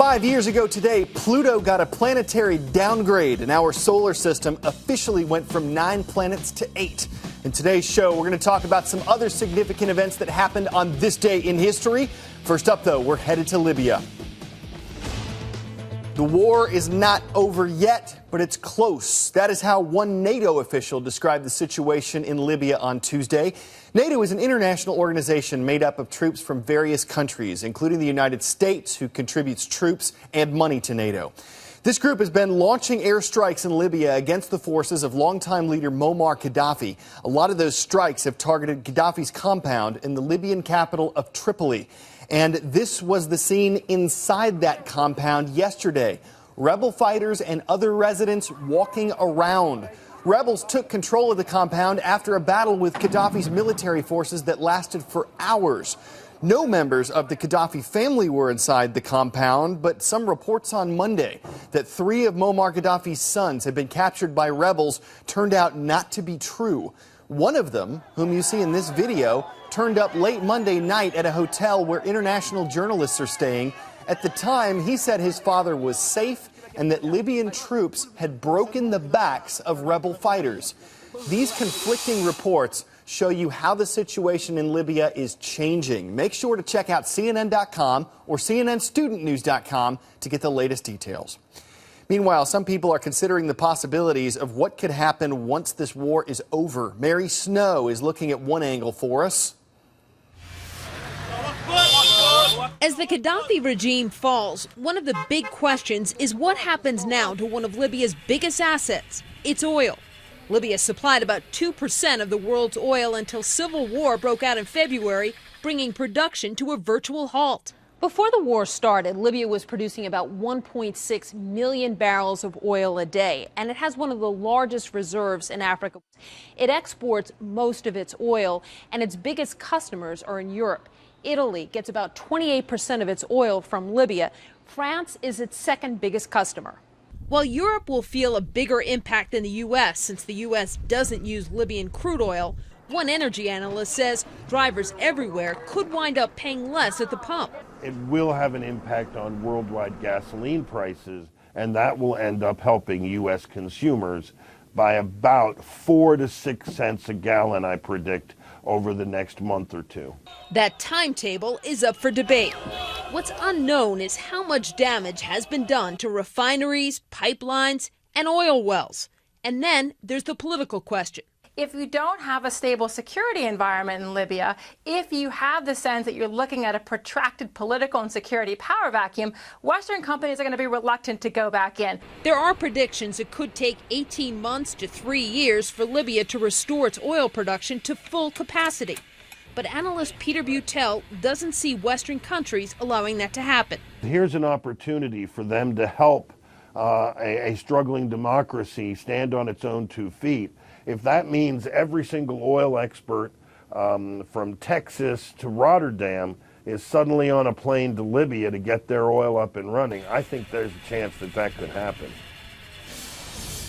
5 years ago today, Pluto got a planetary downgrade, and our solar system officially went from 9 planets to 8. In today's show, we're going to talk about some other significant events that happened on this day in history. First up, though, we're headed to Libya. The war is not over yet, but it's close. That is how one NATO official described the situation in Libya on Tuesday. NATO is an international organization made up of troops from various countries, including the United States, who contributes troops and money to NATO. This group has been launching airstrikes in Libya against the forces of longtime leader Muammar Gaddafi. A lot of those strikes have targeted Gaddafi's compound in the Libyan capital of Tripoli. And this was the scene inside that compound yesterday. Rebel fighters and other residents walking around. Rebels took control of the compound after a battle with Gaddafi's military forces that lasted for hours. No members of the Gaddafi family were inside the compound, but some reports on Monday that 3 of Muammar Gaddafi's sons had been captured by rebels turned out not to be true. One of them, whom you see in this video, turned up late Monday night at a hotel where international journalists are staying. At the time, he said his father was safe and that Libyan troops had broken the backs of rebel fighters. These conflicting reports show you how the situation in Libya is changing. Make sure to check out CNN.com or CNNStudentNews.com to get the latest details. Meanwhile, some people are considering the possibilities of what could happen once this war is over. Mary Snow is looking at one angle for us. As the Gaddafi regime falls, one of the big questions is what happens now to one of Libya's biggest assets, its oil. Libya supplied about 2% of the world's oil until civil war broke out in February, bringing production to a virtual halt. Before the war started, Libya was producing about 1.6 million barrels of oil a day, and it has one of the largest reserves in Africa. It exports most of its oil, and its biggest customers are in Europe. Italy gets about 28% of its oil from Libya. France is its second biggest customer. While Europe will feel a bigger impact than the U.S. since the U.S. doesn't use Libyan crude oil, one energy analyst says drivers everywhere could wind up paying less at the pump. It will have an impact on worldwide gasoline prices, and that will end up helping U.S. consumers by about 4 to 6 cents a gallon, I predict, over the next month or two. That timetable is up for debate. What's unknown is how much damage has been done to refineries, pipelines, and oil wells. And then there's the political question. If you don't have a stable security environment in Libya, if you have the sense that you're looking at a protracted political and security power vacuum, Western companies are going to be reluctant to go back in. There are predictions it could take 18 months to 3 years for Libya to restore its oil production to full capacity. But analyst Peter Butel doesn't see Western countries allowing that to happen. Here's an opportunity for them to help a struggling democracy stand on its own 2 feet. If that means every single oil expert from Texas to Rotterdam is suddenly on a plane to Libya to get their oil up and running, I think there's a chance that that could happen.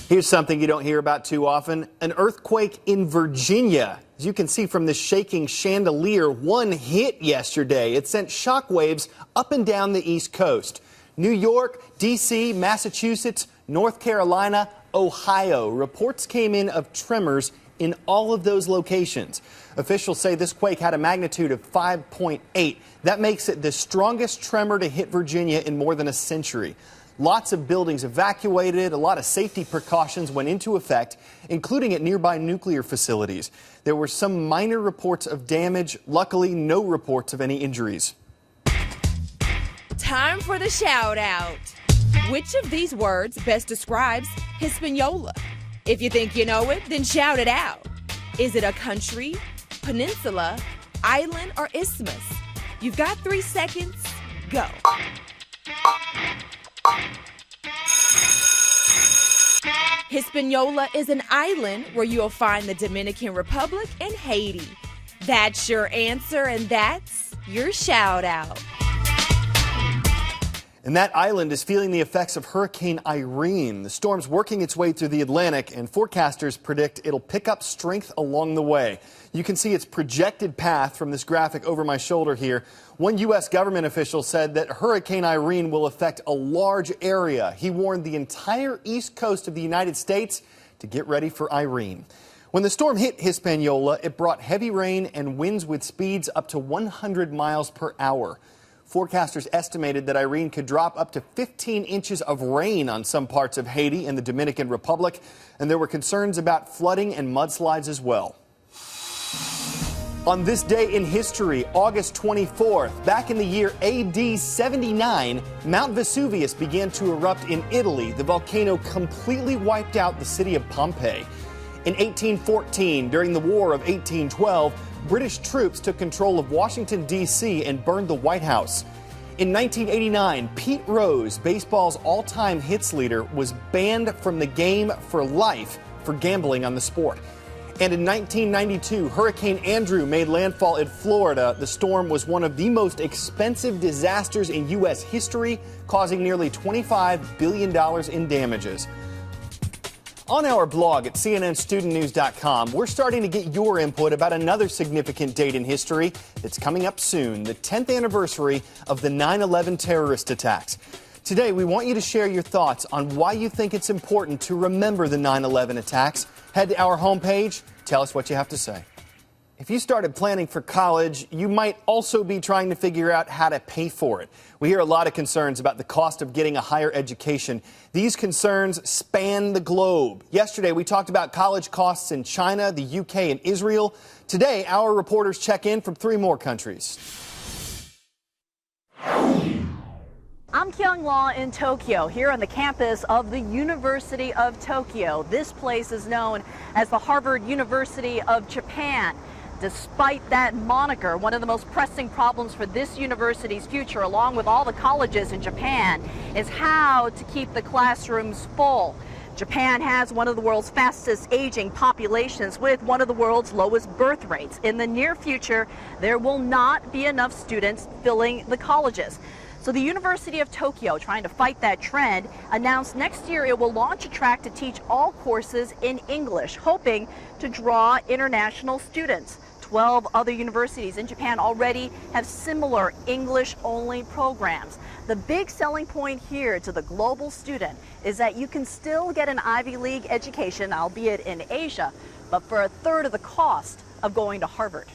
Here's something you don't hear about too often, an earthquake in Virginia. As you can see from this shaking chandelier, one hit yesterday. It sent shockwaves up and down the East Coast. New York, D.C., Massachusetts, North Carolina, Ohio. Reports came in of tremors in all of those locations. Officials say this quake had a magnitude of 5.8. That makes it the strongest tremor to hit Virginia in more than a century. Lots of buildings evacuated. A lot of safety precautions went into effect, including at nearby nuclear facilities. There were some minor reports of damage. Luckily, no reports of any injuries. Time for the shout out. Which of these words best describes Hispaniola? If you think you know it, then shout it out. Is it a country, peninsula, island, or isthmus? You've got 3 seconds. Go. Hispaniola is an island where you'll find the Dominican Republic and Haiti. That's your answer, and that's your shout out. And that island is feeling the effects of Hurricane Irene. The storm's working its way through the Atlantic, and forecasters predict it'll pick up strength along the way. You can see its projected path from this graphic over my shoulder here. One U.S. government official said that Hurricane Irene will affect a large area. He warned the entire east coast of the United States to get ready for Irene. When the storm hit Hispaniola, it brought heavy rain and winds with speeds up to 100 miles per hour. Forecasters estimated that Irene could drop up to 15 inches of rain on some parts of Haiti and the Dominican Republic, and there were concerns about flooding and mudslides as well. On this day in history, August 24th, back in the year AD 79, Mount Vesuvius began to erupt in Italy. The volcano completely wiped out the city of Pompeii. In 1814, during the War of 1812, British troops took control of Washington, D.C. and burned the White House. In 1989, Pete Rose, baseball's all-time hits leader, was banned from the game for life for gambling on the sport. And in 1992, Hurricane Andrew made landfall in Florida. The storm was one of the most expensive disasters in U.S. history, causing nearly $25 billion in damages. On our blog at cnnstudentnews.com, we're starting to get your input about another significant date in history that's coming up soon, the 10th anniversary of the 9/11 terrorist attacks. Today, we want you to share your thoughts on why you think it's important to remember the 9/11 attacks. Head to our homepage, tell us what you have to say. If you started planning for college, you might also be trying to figure out how to pay for it. We hear a lot of concerns about the cost of getting a higher education. These concerns span the globe. Yesterday, we talked about college costs in China, the UK, and Israel. Today, our reporters check in from 3 more countries. I'm Kyung Law in Tokyo, here on the campus of the University of Tokyo. This place is known as the Harvard University of Japan. Despite that moniker, one of the most pressing problems for this university's future, along with all the colleges in Japan, is how to keep the classrooms full. Japan has one of the world's fastest aging populations with one of the world's lowest birth rates. In the near future, there will not be enough students filling the colleges. So the University of Tokyo, trying to fight that trend, announced next year it will launch a track to teach all courses in English, hoping to draw international students. 12 other universities in Japan already have similar English-only programs. The big selling point here to the global student is that you can still get an Ivy League education, albeit in Asia, but for a third of the cost of going to Harvard.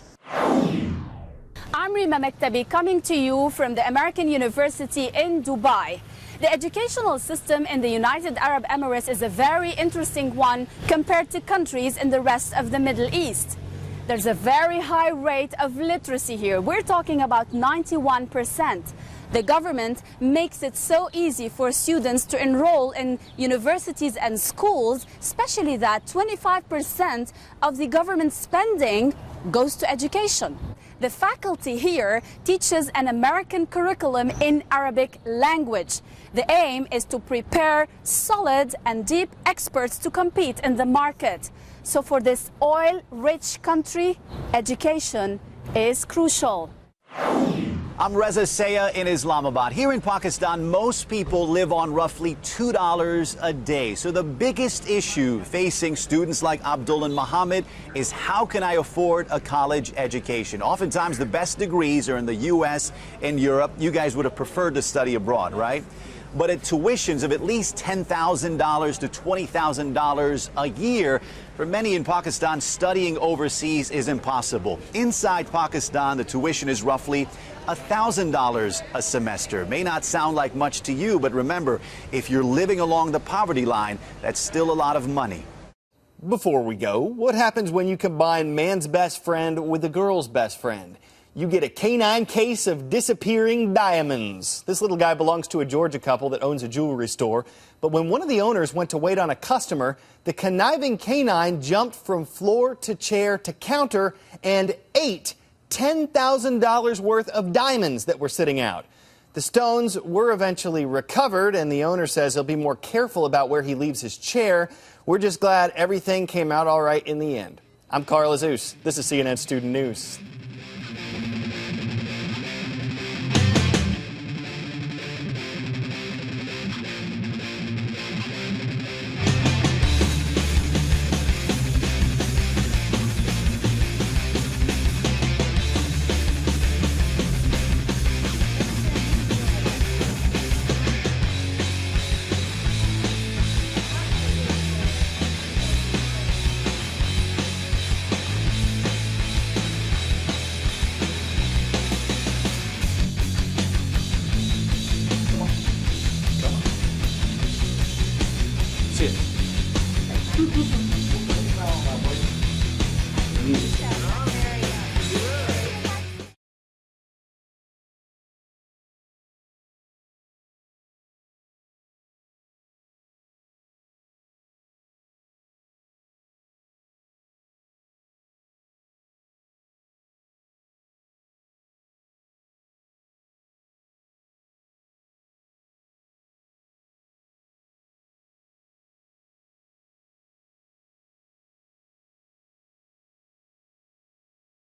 I'm Rima Mektabi, coming to you from the American University in Dubai. The educational system in the United Arab Emirates is a very interesting one compared to countries in the rest of the Middle East. There's a very high rate of literacy here. We're talking about 91%. The government makes it so easy for students to enroll in universities and schools, especially that 25% of the government spending goes to education. The faculty here teaches an American curriculum in Arabic language. The aim is to prepare solid and deep experts to compete in the market. So for this oil-rich country, education is crucial. I'm Reza Saya in Islamabad. Here in Pakistan, most people live on roughly $2 a day. So the biggest issue facing students like Abdul and Muhammad is how can I afford a college education? Oftentimes the best degrees are in the US and Europe. You guys would have preferred to study abroad, right? But at tuitions of at least $10,000 to $20,000 a year, for many in Pakistan, studying overseas is impossible. Inside Pakistan, the tuition is roughly $1,000 a semester. May not sound like much to you, but remember, if you're living along the poverty line, that's still a lot of money. Before we go, what happens when you combine man's best friend with a girl's best friend? You get a canine case of disappearing diamonds. This little guy belongs to a Georgia couple that owns a jewelry store. But when one of the owners went to wait on a customer, the conniving canine jumped from floor to chair to counter and ate $10,000 worth of diamonds that were sitting out. The stones were eventually recovered, and the owner says he'll be more careful about where he leaves his chair. We're just glad everything came out all right in the end. I'm Carl Azus. This is CNN Student News. That's it.